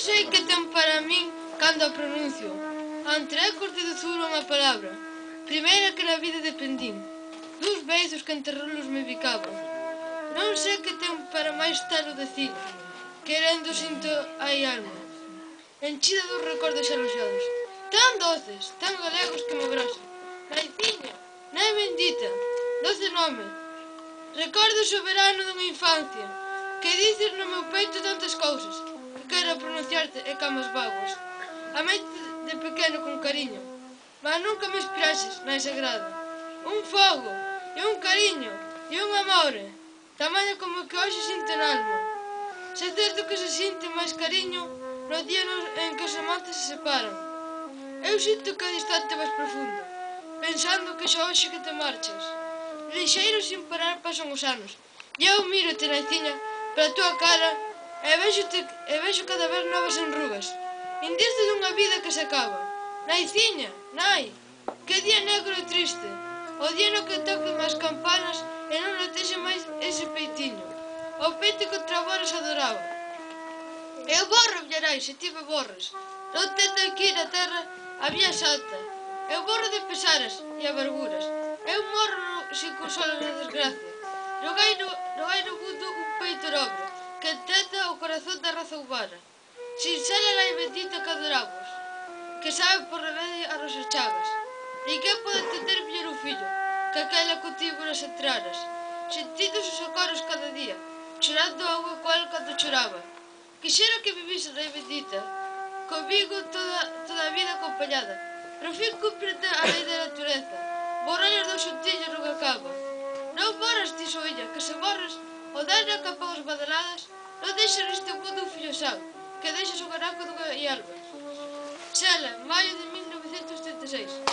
sei que ten para min cando a pronuncio. Entre ecos de dozura unha palabra. Primeira que na vida dependín. Dous beizos que entre rolos me bicaban. Non sei que ten para máis talo decir. Querendo sinto hai alma. Enchida dos recordos arroxados. Tan doces, tan galegos que me abrasan. Naiciña, nai bendita, doce nome. Recordo soberano dunha infancia. Que dices no meu peito tantas cousas. Que quero pronunciarte e camas vaguas. Ameite de pequeno con cariño. Mas nunca me inspirases, nai sagrada. Un fogo, e un cariño, e un amor. Tamaño como que hoxe sinto en alma. Se é certo que se sinte máis cariño no día en que os amantes se separan. Eu sinto que a distante máis profundo, pensando que xa hoxe que te marchas. Lixeiro sin parar pasan os anos, e eu miro-te, naiciña, para a tua cara, e vexo cada vez novas enrugas. Indicio dunha vida que se acaba. Naiciña, nai, que día negro e triste, o día no que toquen as campanas e non latexe máis ese peitiño. O peito que outra vez adoraba. Eu borro, Villarais, se ti me borras. Non tento aquí na terra a vía santa. Eu borro de pesares e amarguras. Eu morro sin consolo na desgracia. Non hai no mundo un peito nobre que entenda o corazón da raza humana. Sincera e bendita que adoramos, que sabe por remedio as nosas chagas. Ninguén pode entender mellor un fillo que aquela contigo nas entranas, sentindo os socorros cada día, chorando a unha cual cando choraba. Quixera que vivise na bendita, comigo toda a vida acompañada, pero fin comprende a lei da natureza, borrar os dous xuntillos non acaba. Non borras ti soilla, que se borras, o dano que apaga as badaladas, non deixa neste mundo un fillo san, que deixas o garaco dunha alma. Xela, maio de 1936.